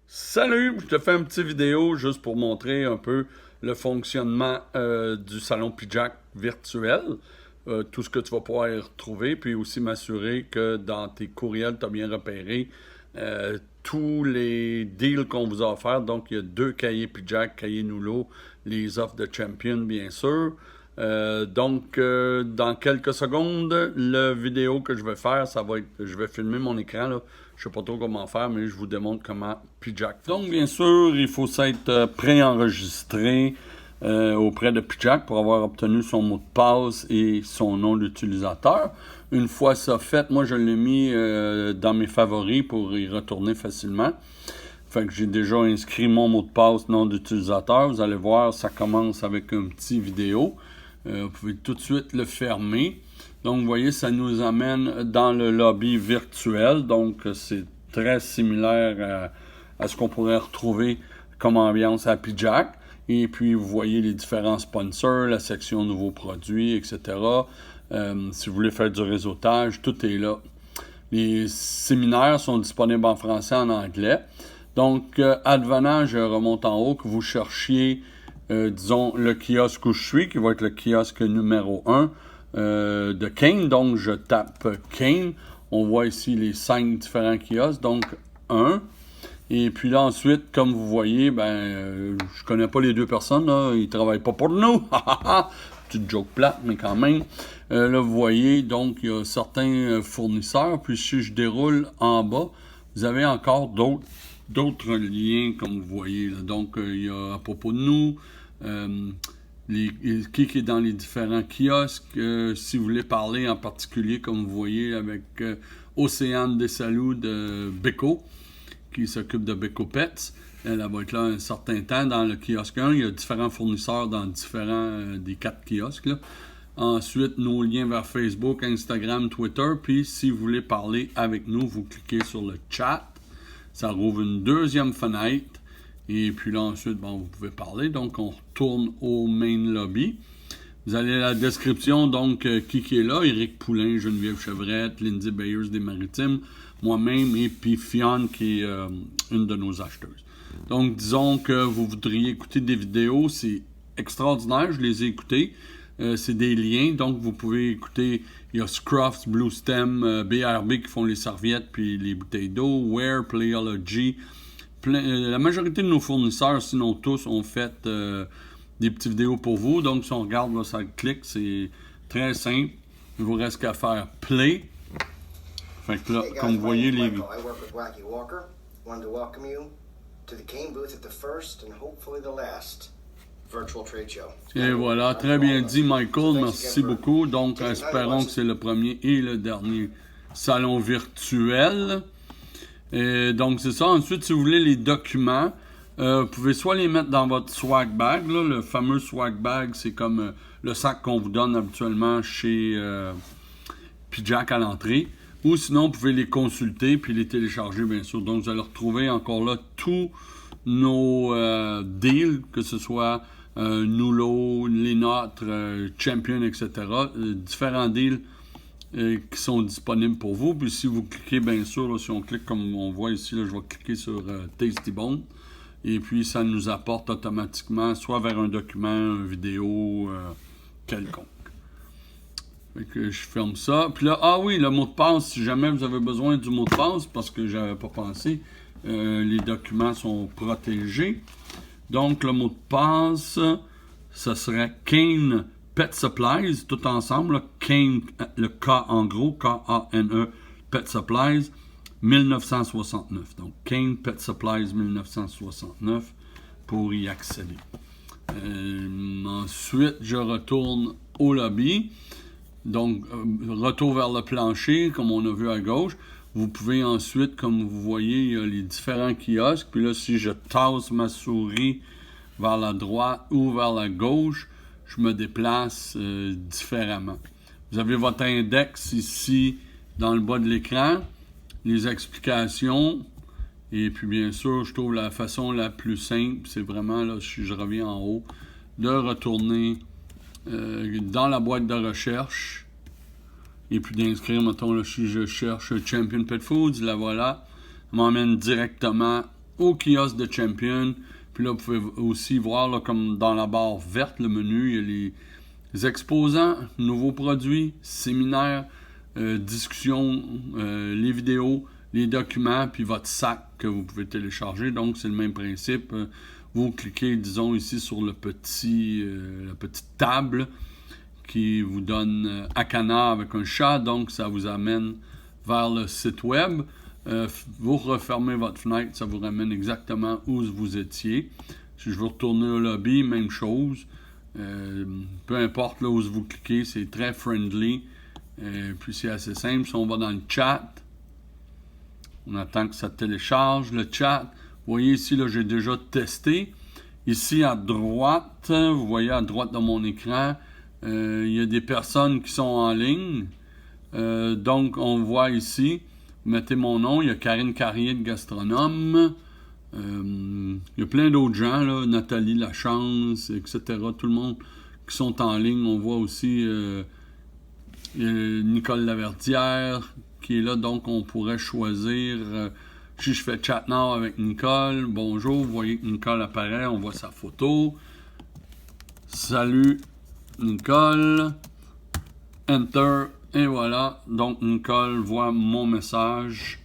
Salut, je te fais une petite vidéo juste pour montrer un peu le fonctionnement du salon Pijac virtuel, tout ce que tu vas pouvoir y retrouver, puis aussi m'assurer que dans tes courriels, tu as bien repéré tous les deals qu'on vous a offerts. Donc, il y a 2 cahiers Pijac, cahiers Nulo, les offres de Champion, bien sûr. Dans quelques secondes, la vidéo que je vais faire, ça va être, je vais filmer mon écran là. Je sais pas trop comment faire, mais je vous démontre comment Pijac. Donc, bien sûr, il faut s'être préenregistré auprès de Pijac pour avoir obtenu son mot de passe et son nom d'utilisateur. Une fois ça fait, moi je l'ai mis dans mes favoris pour y retourner facilement. Fait que j'ai déjà inscrit mon mot de passe, nom d'utilisateur. Vous allez voir, ça commence avec un petit vidéo. Vous pouvez tout de suite le fermer. Donc, vous voyez, ça nous amène dans le lobby virtuel. Donc, c'est très similaire à ce qu'on pourrait retrouver comme ambiance à Pijac. Et puis, vous voyez les différents sponsors, la section nouveaux produits, etc. Si vous voulez faire du réseautage, tout est là. Les séminaires sont disponibles en français et en anglais. Donc, advenant, je remonte en haut, que vous cherchiez, disons, le kiosque où je suis, qui va être le kiosque numéro 1 de Kane. Donc, je tape Kane. On voit ici les 5 différents kiosques. Donc, 1. Et puis là, ensuite, comme vous voyez, je connais pas les 2 personnes, là. Ils travaillent pas pour nous. Petite joke plate, mais quand même. Là, vous voyez, donc, il y a certains fournisseurs. Puis, si je déroule en bas, vous avez encore d'autres liens, comme vous voyez. Là. Donc, il y a à propos de nous, qui est dans les différents kiosques. Si vous voulez parler en particulier, comme vous voyez, avec Océane Desalou de Beko, qui s'occupe de Beko Pets. Elle va être là un certain temps dans le kiosque 1. Il y a différents fournisseurs dans différents des 4 kiosques. Là. Ensuite, nos liens vers Facebook, Instagram, Twitter. Puis, si vous voulez parler avec nous, vous cliquez sur le chat. Ça rouvre une deuxième fenêtre. Et puis là, ensuite, vous pouvez parler. Donc, on retourne au main lobby. Vous allez à la description, donc, qui est là? Éric Poulain, Geneviève Chevrette, Lindsay Bayers des Maritimes, moi-même, et puis Fionne, qui est une de nos acheteuses. Donc, disons que vous voudriez écouter des vidéos, c'est extraordinaire, je les ai écoutées. C'est des liens, donc vous pouvez écouter, il y a Scruffs, Blue Stem, BRB qui font les serviettes, puis les bouteilles d'eau, Wear, Playology. La majorité de nos fournisseurs, sinon tous, ont fait des petites vidéos pour vous. Donc, si on regarde, là, ça clique, c'est très simple. Il vous reste qu'à faire play. Fait que là, hey guys, comme vous voyez, les... I work with Wacky Walker. Wanted to welcome you to the Kane booth at the first and hopefully the last virtual trade show. Et voilà, très bien dit, Michael. Merci beaucoup. Donc, espérons que c'est le premier et le dernier salon virtuel. Et donc, c'est ça. Ensuite, si vous voulez les documents, vous pouvez soit les mettre dans votre swag bag. Là, le fameux swag bag, c'est comme le sac qu'on vous donne habituellement chez Pijac à l'entrée. Ou sinon, vous pouvez les consulter puis les télécharger, bien sûr. Donc, vous allez retrouver encore là tous nos deals, que ce soit Nulo, les nôtres, Champion, etc. Différents deals qui sont disponibles pour vous. Puis si vous cliquez, bien sûr, là, si on clique comme on voit ici, là, je vais cliquer sur Tasty Bone. Et puis, ça nous apporte automatiquement soit vers un document, une vidéo quelconque. Fait que je ferme ça. Puis là, ah oui, le mot de passe, si jamais vous avez besoin du mot de passe, parce que j'avais pas pensé, les documents sont protégés. Donc, le mot de passe, ce serait Kane Pet Supplies, tout ensemble. Là, Kane, le K en gros, K-A-N-E, Pet Supplies, 1969. Donc, Kane Pet Supplies 1969 pour y accéder. Ensuite, je retourne au lobby. Donc, retour vers le plancher, comme on a vu à gauche. Vous pouvez ensuite, comme vous voyez, il y a les différents kiosques. Puis là, si je tasse ma souris vers la droite ou vers la gauche, je me déplace différemment. Vous avez votre index ici, dans le bas de l'écran, les explications. Et puis, bien sûr, je trouve la façon la plus simple, c'est vraiment, là, si je reviens en haut, de retourner dans la boîte de recherche et puis d'inscrire, mettons, là, si je cherche Champion Pet Foods, la voilà, m'emmène directement au kiosque de Champion. Puis là, vous pouvez aussi voir, là, comme dans la barre verte, le menu, il y a les exposants, nouveaux produits, séminaires, discussions, les vidéos, les documents, puis votre sac que vous pouvez télécharger. Donc, c'est le même principe. Vous cliquez, disons, ici sur la petite table qui vous donne Akana avec un chat. Donc, ça vous amène vers le site web. Vous refermez votre fenêtre, ça vous ramène exactement où vous étiez. Si je veux retourner au lobby, même chose. Peu importe là où vous cliquez, c'est très friendly. Puis c'est assez simple. Si on va dans le chat, on attend que ça télécharge le chat. Vous voyez ici, là, j'ai déjà testé. Ici à droite, vous voyez à droite de mon écran, il y a des personnes qui sont en ligne. Donc, on voit ici, vous mettez mon nom, il y a Karine Carrier de Gastronome. Il y a plein d'autres gens, là, Nathalie Lachance, etc. Tout le monde qui sont en ligne. On voit aussi Nicole Laverdière qui est là, donc on pourrait choisir. Si je fais chat now avec Nicole, bonjour, vous voyez que Nicole apparaît, on voit sa photo. Salut Nicole, enter, et voilà. Donc Nicole voit mon message.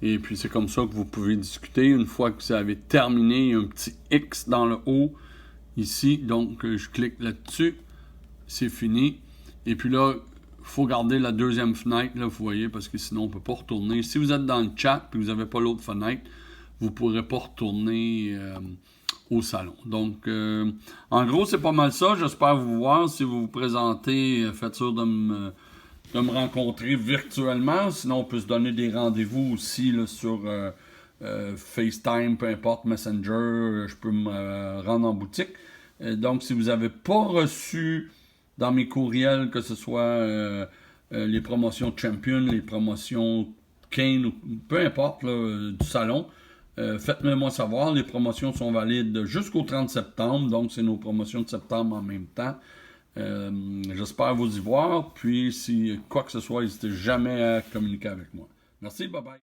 Et puis c'est comme ça que vous pouvez discuter. Une fois que vous avez terminé, il y a un petit X dans le haut ici. Donc je clique là-dessus. C'est fini. Et puis là, il faut garder la deuxième fenêtre, là, vous voyez, parce que sinon on ne peut pas retourner. Si vous êtes dans le chat et que vous n'avez pas l'autre fenêtre, vous ne pourrez pas retourner au salon. Donc, en gros, c'est pas mal ça. J'espère vous voir. Si vous vous présentez, faites sûr de me rencontrer virtuellement. Sinon, on peut se donner des rendez-vous aussi là, sur FaceTime, peu importe, Messenger. Je peux me rendre en boutique. Donc, si vous n'avez pas reçu dans mes courriels, que ce soit les promotions Champion, les promotions Kane, ou peu importe, là, du salon, faites-moi savoir. Les promotions sont valides jusqu'au 30 septembre, donc c'est nos promotions de septembre en même temps. J'espère vous y voir, puis si quoi que ce soit, n'hésitez jamais à communiquer avec moi. Merci, bye bye.